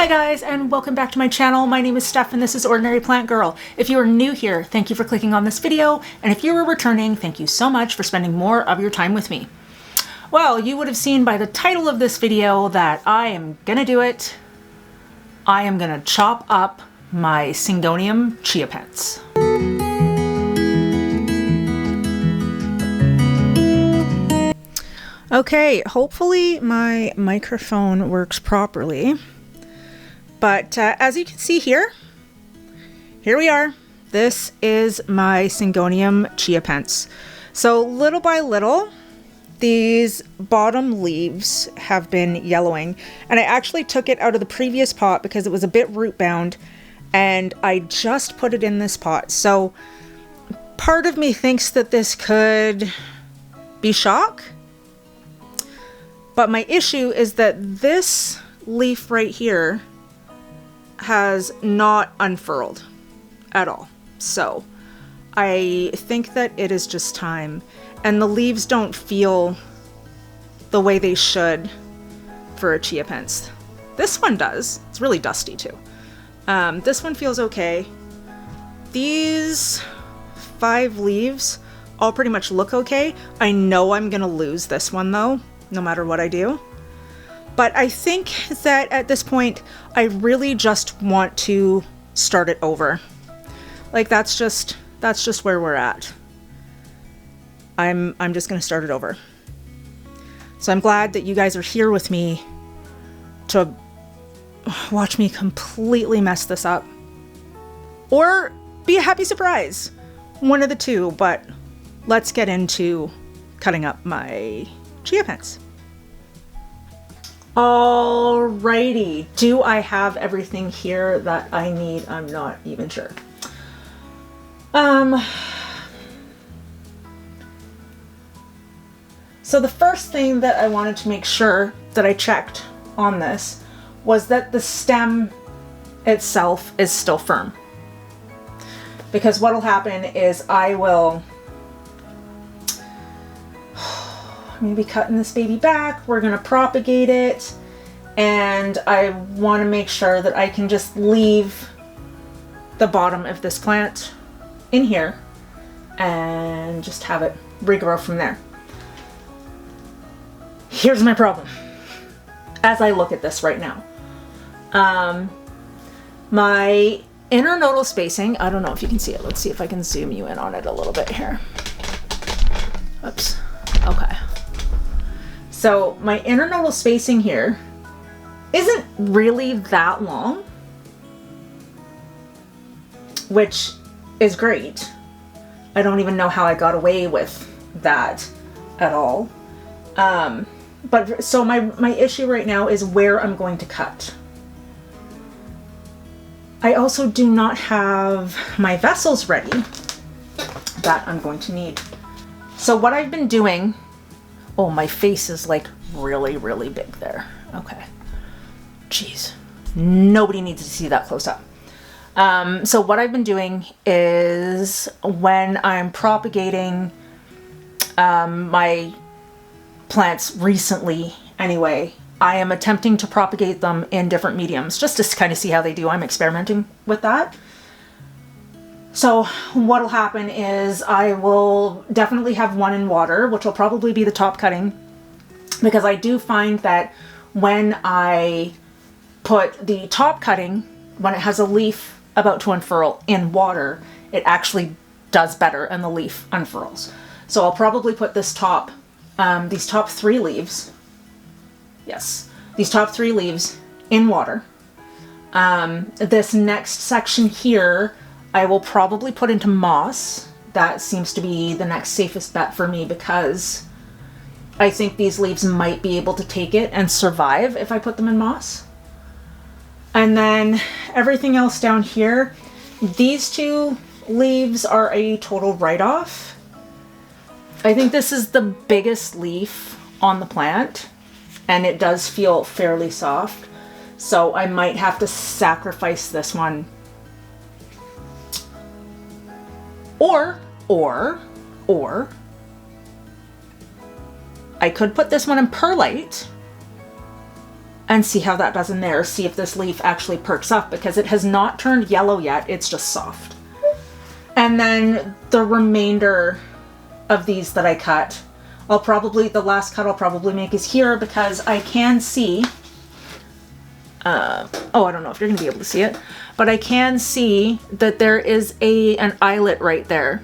Hi guys, and welcome back to my channel. My name is Steph and this is Ordinary Plant Girl. If you are new here, thank you for clicking on this video, and if you are returning, thank you so much for spending more of your time with me. Well, you would have seen by the title of this video that I am gonna do it. I am gonna chop up my Syngonium Chiapense. Okay, hopefully my microphone works properly. But as you can see here we are. This is my Syngonium Chiapense. So little by little, these bottom leaves have been yellowing. And I actually took it out of the previous pot because it was a bit root bound. And I just put it in this pot. So part of me thinks that this could be shock. But my issue is that this leaf right here has not unfurled at all. So I think that it is just time. And the leaves don't feel the way they should for a Chiapense. This one does. It's really dusty too. This one feels okay. These 5 leaves all pretty much look okay. I know I'm gonna lose this one though, no matter what I do. But I think that at this point, I really just want to start it over. Like that's just where we're at. I'm just gonna start it over. So I'm glad that you guys are here with me to watch me completely mess this up. Or be a happy surprise. One of the two, but let's get into cutting up my Chiapense. Alrighty, do I have everything here that I need? I'm not even sure. So the first thing that I wanted to make sure that I checked on this was that the stem itself is still firm. Because what'll happen is I will I'm going to be cutting this baby back. We're going to propagate it. And I want to make sure that I can just leave the bottom of this plant in here and just have it regrow from there. Here's my problem as I look at this right now. My internodal spacing, I don't know if you can see it. Let's see if I can zoom you in on it a little bit here. Oops. Okay. So my internodal spacing here isn't really that long, which is great. I don't even know how I got away with that at all. But so my issue right now is where I'm going to cut. I also do not have my vessels ready that I'm going to need. So what I've been doing, oh, my face is like really, really big there. Okay. Jeez. Nobody needs to see that close up. So what I've been doing is when I'm propagating my plants recently anyway, I am attempting to propagate them in different mediums just to kind of see how they do. I'm experimenting with that. So what'll happen is I will definitely have one in water, which will probably be the top cutting, because I do find that when I put the top cutting, when it has a leaf about to unfurl in water, it actually does better and the leaf unfurls. So I'll probably put this top, these top 3 leaves, yes, these top 3 leaves in water. This next section here, I will probably put into moss. That seems to be the next safest bet for me because I think these leaves might be able to take it and survive if I put them in moss. And then everything else down here, these 2 leaves are a total write-off. I think this is the biggest leaf on the plant and it does feel fairly soft. So I might have to sacrifice this one. Or I could put this one in perlite and see how that does in there. See if this leaf actually perks up, because it has not turned yellow yet. It's just soft. And then the remainder of these that I cut, the last cut I'll probably make is here, because I can see, oh, I don't know if you're gonna be able to see it, but I can see that there is an eyelet right there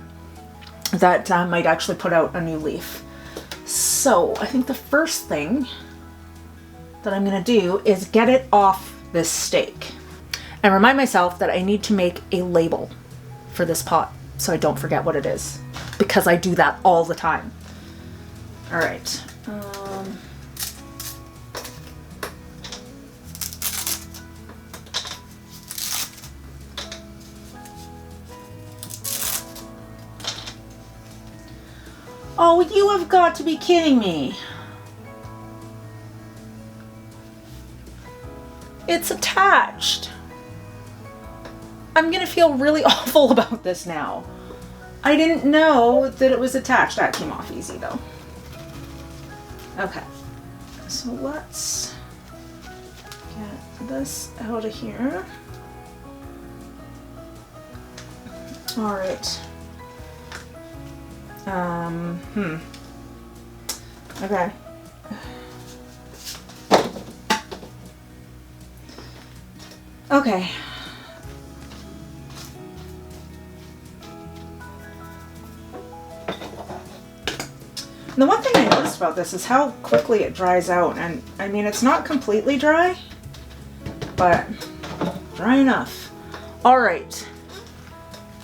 that might actually put out a new leaf. So I think the first thing that I'm gonna do is get it off this stake and remind myself that I need to make a label for this pot so I don't forget what it is, because I do that all the time. All right. Oh, you have got to be kidding me. It's attached. I'm gonna feel really awful about this now. I didn't know that it was attached. That came off easy though. Okay, so let's get this out of here. All right. Okay. Okay. The one thing I noticed about this is how quickly it dries out, and I mean, it's not completely dry, but dry enough. All right.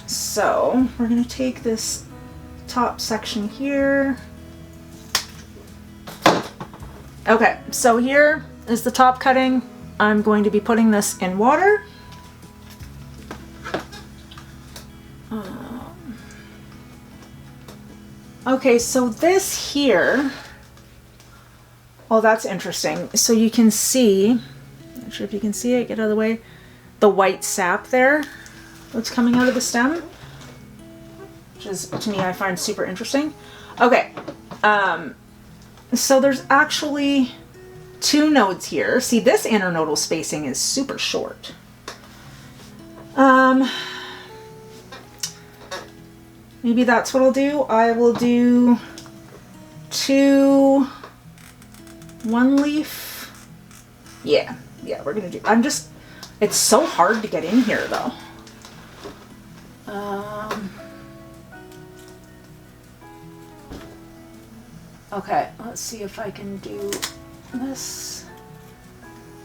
So we're gonna take this top section here. Okay, so here is the top cutting. I'm going to be putting this in water. Okay, so this here, oh, that's interesting. So you can see, not sure if you can see it, get out of the way, the white sap there that's coming out of the stem, which is, to me, I find super interesting. Okay, so there's actually 2 nodes here. See, this internodal spacing is super short. Maybe that's what I'll do. I will do 2 1 leaf. Yeah, we're gonna do, it's so hard to get in here though. Okay, let's see if I can do this.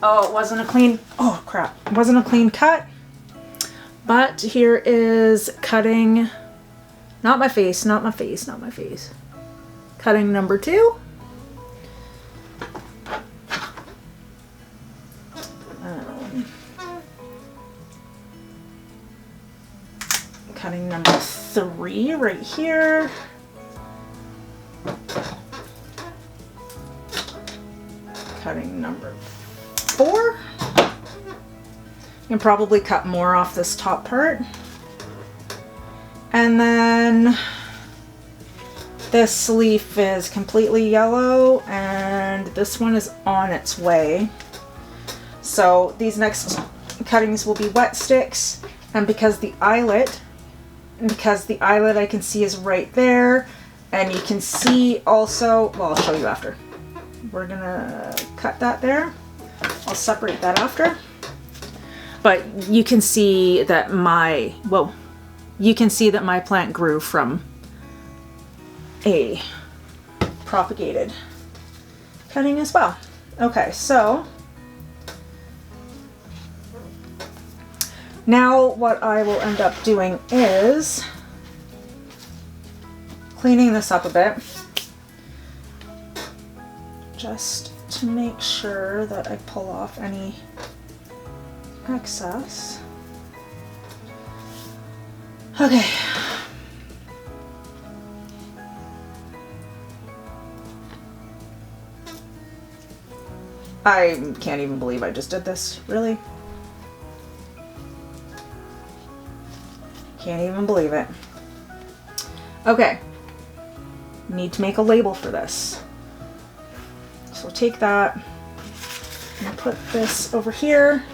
Oh, it wasn't a clean, oh crap. It wasn't a clean cut. But here is cutting, not my face, not my face, not my face. Cutting number 2. Cutting number 3 right here. Cutting number 4. You can probably cut more off this top part. And then this leaf is completely yellow and this one is on its way. So these next cuttings will be wet sticks, and because the eyelet I can see is right there, and you can see also, well, I'll show you after. We're gonna cut that there. I'll separate that after. But you can see that my plant grew from a propagated cutting as well. Okay, so now what I will end up doing is cleaning this up a bit, just to make sure that I pull off any excess. Okay. I can't even believe I just did this. Really? Can't even believe it. Okay. Need to make a label for this. So take that. I'm gonna put this over here,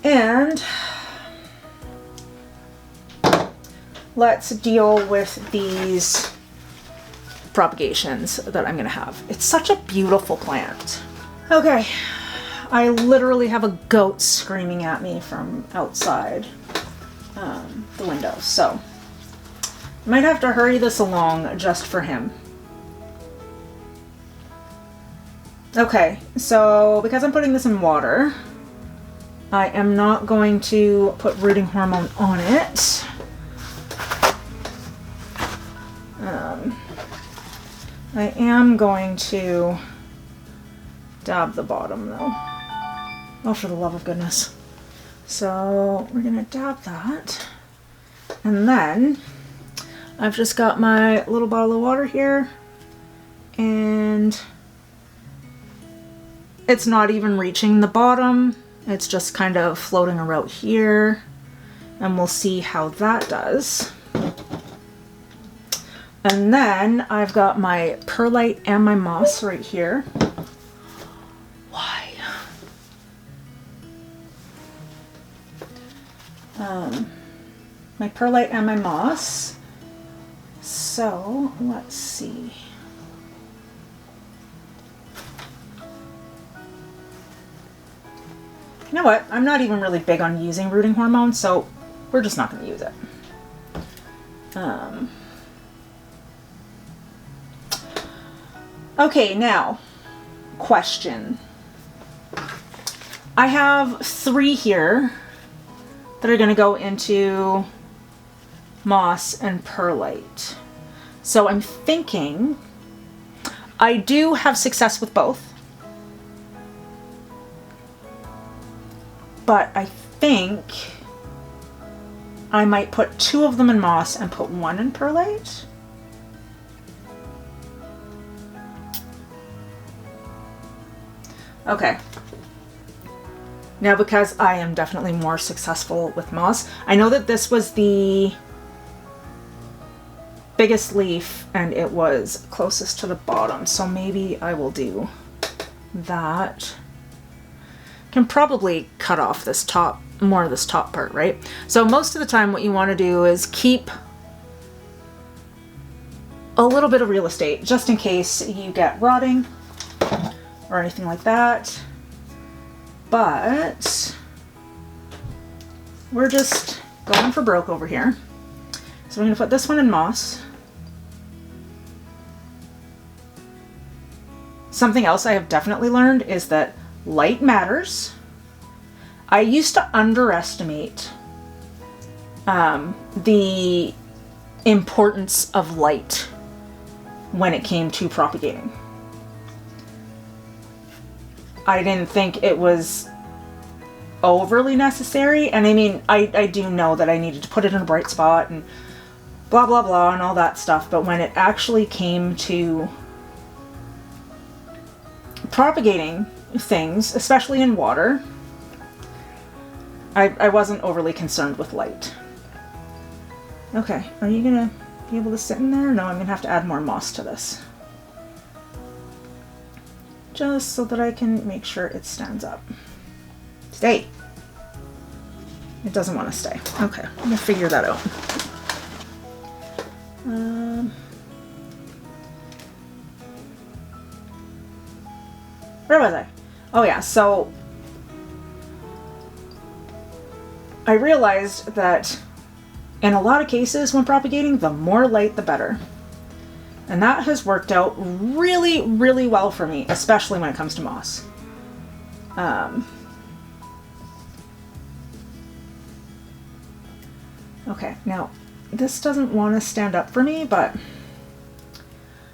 and let's deal with these propagations that I'm gonna have. It's such a beautiful plant. Okay, I literally have a goat screaming at me from outside the window, so I might have to hurry this along just for him. Okay, so because I'm putting this in water, I am not going to put rooting hormone on it. I am going to dab the bottom though. Oh, for the love of goodness. So we're gonna dab that. And then I've just got my little bottle of water here, and it's not even reaching the bottom. It's just kind of floating around here, and we'll see how that does. And then I've got my perlite and my moss right here. Why? My perlite and my moss. So let's see. You know what? I'm not even really big on using rooting hormone, so we're just not going to use it. Okay, now, question. I have 3 here that are going to go into moss and perlite. So I'm thinking I do have success with both, but I think I might put 2 of them in moss and put 1 in perlite. Okay. Now, because I am definitely more successful with moss, I know that this was the biggest leaf and it was closest to the bottom, so maybe I will do that. Can probably cut off this top, more of this top part, right? So most of the time what you want to do is keep a little bit of real estate just in case you get rotting or anything like that. But we're just going for broke over here. So I'm going to put this one in moss. Something else I have definitely learned is that light matters. I used to underestimate the importance of light when it came to propagating. I didn't think it was overly necessary, and I mean, I do know that I needed to put it in a bright spot and blah blah blah and all that stuff, but when it actually came to propagating things, especially in water, I wasn't overly concerned with light. Okay, are you gonna be able to sit in there? No, I'm gonna have to add more moss to this, just so that I can make sure it stands up. Stay. It doesn't want to stay. Okay, I'm gonna figure that out. Where was I? Oh yeah, so I realized that in a lot of cases when propagating, the more light the better. And that has worked out really, really well for me, especially when it comes to moss. Okay, now this doesn't want to stand up for me, but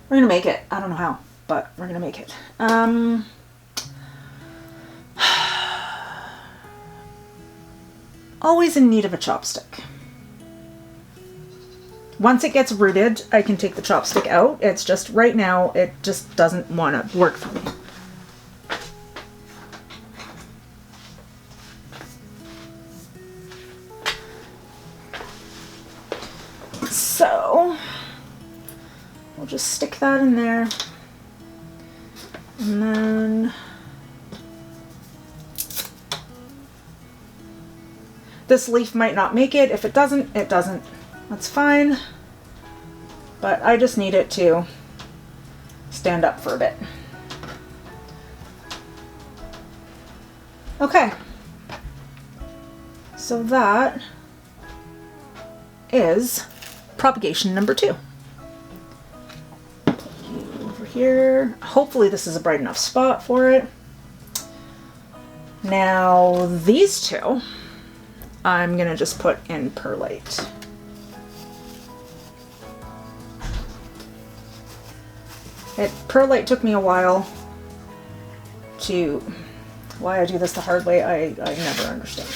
we're gonna make it. I don't know how, but we're gonna make it. Always in need of a chopstick. Once it gets rooted, I can take the chopstick out. It's just right now, it just doesn't want to work for me. So, we'll just stick that in there. And then This leaf might not make it. If it doesn't, it doesn't. That's fine. But I just need it to stand up for a bit. Okay. So that is propagation number 2. Over here. Hopefully this is a bright enough spot for it. Now these two, I'm gonna just put in perlite. Perlite took me a while to... Why I do this the hard way, I never understand.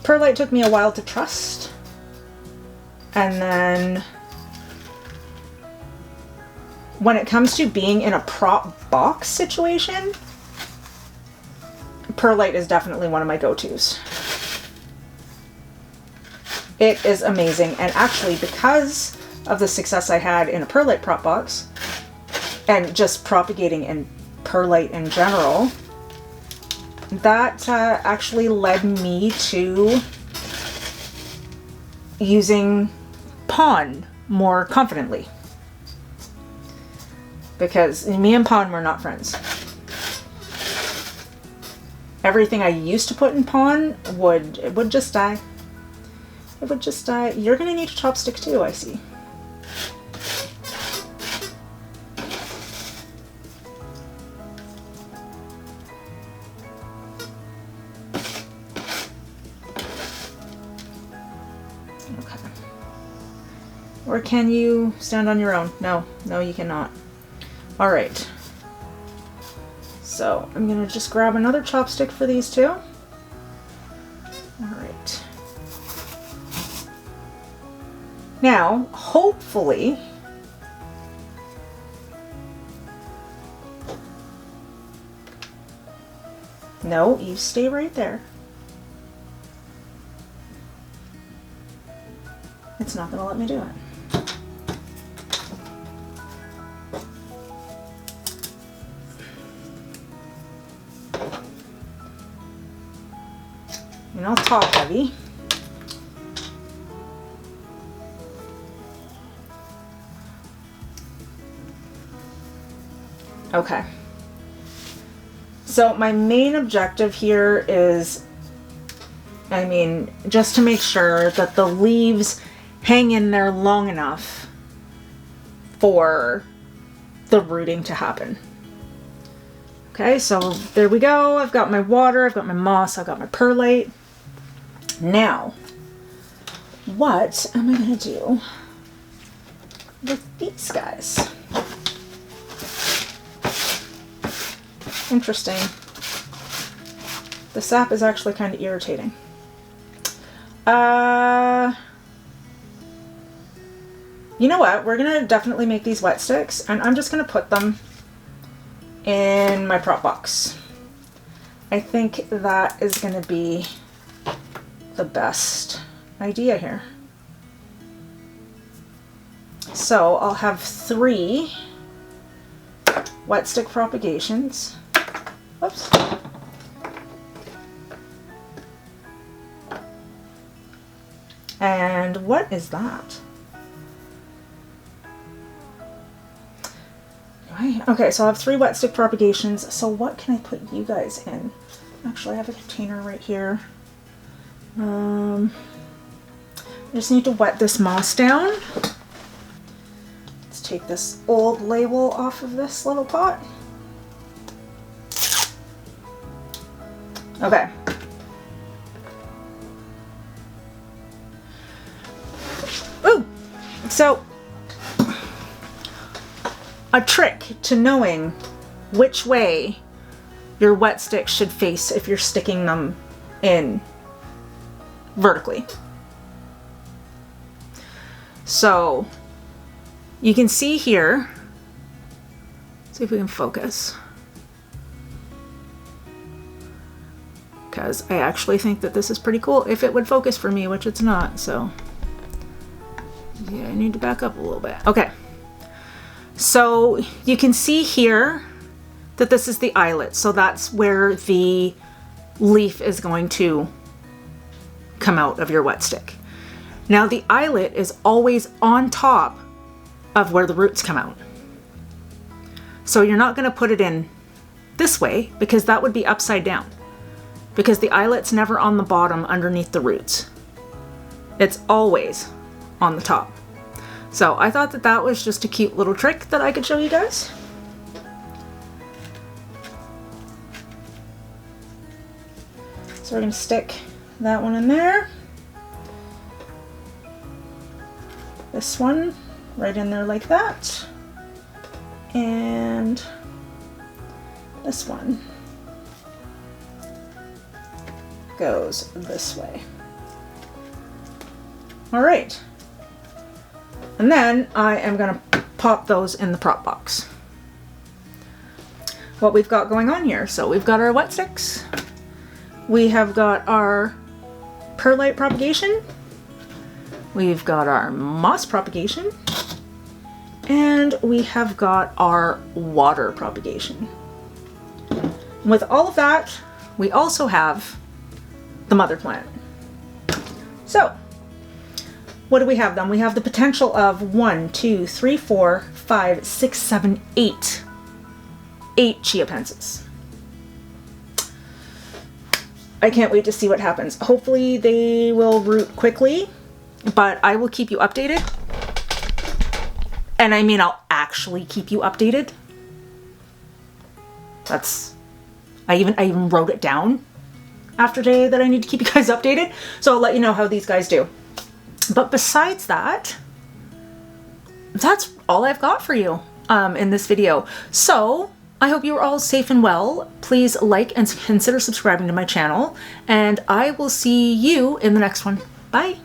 Perlite took me a while to trust. And then when it comes to being in a prop box situation, perlite is definitely one of my go-tos. It is amazing, and actually because of the success I had in a perlite prop box and just propagating in perlite in general, that actually led me to using pon more confidently, because me and pon were not friends. Everything I used to put in pon would just die. It would just die. You're gonna need a chopstick too, I see. Okay. Or can you stand on your own? No, no you cannot. All right. So I'm gonna just grab another chopstick for these two. All right. Now, hopefully, no, you stay right there. It's not gonna let me do it. You know, top heavy. Okay. So my main objective here is, I mean, just to make sure that the leaves hang in there long enough for the rooting to happen. Okay, so there we go. I've got my water, I've got my moss, I've got my perlite. Now, what am I gonna do with these guys? Interesting. The sap is actually kind of irritating. You know what? We're gonna definitely make these wet sticks, and I'm just gonna put them in my prop box. I think that is gonna be the best idea here. So I'll have 3 wet stick propagations. Whoops. And what is that? Okay, so I have 3 wet stick propagations. So what can I put you guys in? Actually, I have a container right here. I just need to wet this moss down. Let's take this old label off of this little pot. Okay. Ooh! So, a trick to knowing which way your wet sticks should face if you're sticking them in vertically. So, you can see here, see if we can focus. Because I actually think that this is pretty cool if it would focus for me, which it's not, so yeah, I need to back up a little bit. Okay, so you can see here that this is the eyelet, so that's where the leaf is going to come out of your wet stick. Now the eyelet is always on top of where the roots come out. So you're not going to put it in this way because that would be upside down, because the eyelet's never on the bottom underneath the roots. It's always on the top. So I thought that that was just a cute little trick that I could show you guys. So we're going to stick that one in there. This one right in there like that. And this one goes this way. All right. And then I am going to pop those in the prop box. What we've got going on here. So we've got our wet sticks. We have got our perlite propagation. We've got our moss propagation. And we have got our water propagation. With all of that, we also have the mother plant. So, what do we have then? We have the potential of 1, 2, 3, 4, 5, 6, 7, 8. 8 Chiapenses. I can't wait to see what happens. Hopefully they will root quickly, but I will keep you updated. And I mean, I'll actually keep you updated. I even wrote it down after today that I need to keep you guys updated. So I'll let you know how these guys do. But besides that, that's all I've got for you in this video. So I hope you are all safe and well. Please like and consider subscribing to my channel, and I will see you in the next one. Bye.